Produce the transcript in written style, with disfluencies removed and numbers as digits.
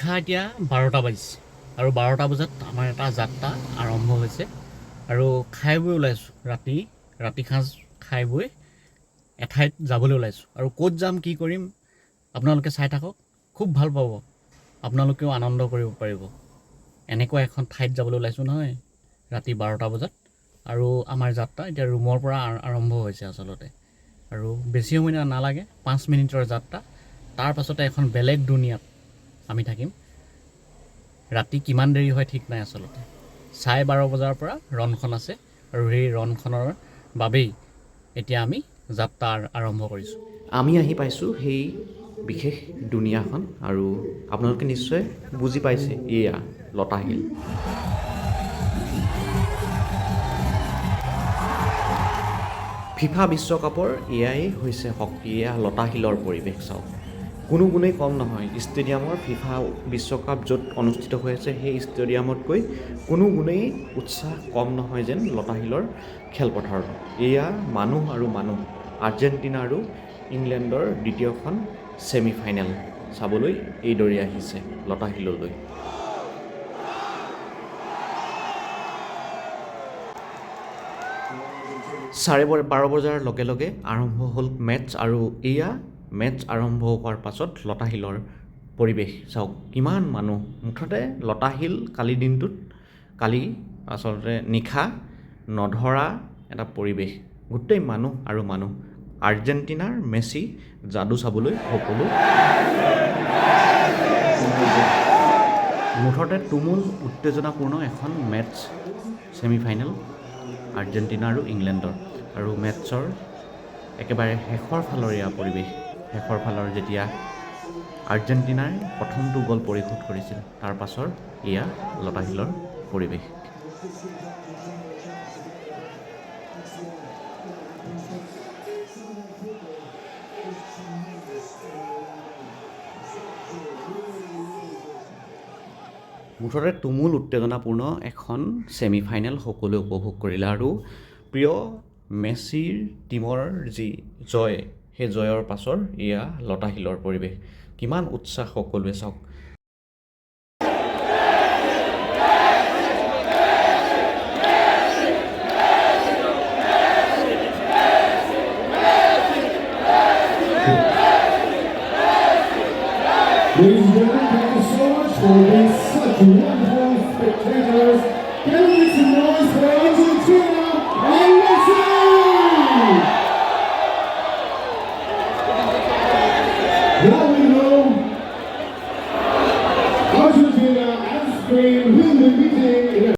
নিশা এতিয়া 12টা বাজিছে আৰু 12টা বজাত আমাৰ এটা যাত্ৰা আৰম্ভ হৈছে আৰু খাই বৈ ওলাইছোঁ ৰাতি সাঁজ খাই বৈ এঠাইত যাবলৈ ওলাইছোঁ আৰু ক'ত যাম কি কৰিম আপোনালোকে চাই থাকক খুব ভাল পাব আপোনালোকেও আনন্দ কৰিব পাৰিব এনেকুৱা এখন ঠাইত যাবলৈ ওলাইছোঁ নহয় ৰাতি 12টা বজাত আৰু আমাৰ যাত্ৰা এতিয়া ৰুমৰ পৰা আৰম্ভ হৈছে আচলতে আৰু বেছি সময় নালাগে 5 মিনিটৰ যাত্ৰা তাৰ পাছতে এখন বেলেগ দুনিয়াত আমি থাকিম ৰাতি কিমান দেৰি হয় ঠিক নাই আচলতে 12:30 বজাৰ পৰা ৰনখন আছে আৰু এই ৰনখনৰ বাবেই এতিয়া আমি যাত্ৰা আৰম্ভ কৰিছোঁ আমি আহি পাইছোঁ সেই বিশেষ দুনিয়াখন আৰু আপোনালোকে নিশ্চয় বুজি পাইছে এয়া লতাশিল ফিফা বিশ্বকাপৰ এয়াই হৈছে শক্তি এয়া লতাশিলৰ পৰিৱেশ চাওক কোনো গুণেই কম নহয় ষ্টেডিয়ামৰ ফিফা বিশ্বকাপ য'ত অনুষ্ঠিত হৈ আছে সেই ষ্টেডিয়ামতকৈ কোনো গুণেই উৎসাহ কম নহয় যেন লতাশিলৰ খেলপথাৰত এয়া মানুহ আৰু মানুহ আৰ্জেণ্টিনা আৰু ইংলেণ্ডৰ দ্বিতীয়খন ছেমিফাইনেল চাবলৈ এইদৰে আহিছে লতাশিললৈ চাৰে 12 বজাৰ লগে লগে আৰম্ভ হ'ল মেটচ আৰু এয়া মেটচ আৰম্ভ হোৱাৰ পাছত লতাশিলৰ পৰিৱেশ চাওক কিমান মানুহ মুঠতে লতাশিল কালি আচলতে নিশা নধৰা এটা পৰিৱেশ গোটেই মানুহ আৰু মানুহ আৰ্জেণ্টিনাৰ মেছি যাদু চাবলৈ সকলো মুঠতে তুমুল উত্তেজনাপূৰ্ণ এখন মেটচ ছেমিফাইনেল আৰ্জেণ্টিনা আৰু ইংলেণ্ডৰ আৰু মেটছৰ একেবাৰে শেষৰ ফালৰ এয়া পৰিৱেশ শেষৰ ফালৰ যেতিয়া আৰ্জেণ্টিনাই প্ৰথমটো গ'ল পৰিশোধ কৰিছিল তাৰ পাছৰ এয়া লতাশিলৰ পৰিৱেশ মুঠতে তুমুল উত্তেজনাপূৰ্ণ এখন ছেমিফাইনেল সকলোৱে উপভোগ কৰিলে আৰু প্ৰিয় মেছিৰ টীমৰ যি জয় সেই জয়ৰ পাছৰ এয়া লতাশিলৰ পৰিৱেশ কিমান উৎসাহ সকলোৱে চাওক Ladies and gentlemen, thank you so much for being such wonderful spectators. Can we make some noise for Argentina and Messi? Now we know Argentina and Spain will be meeting in a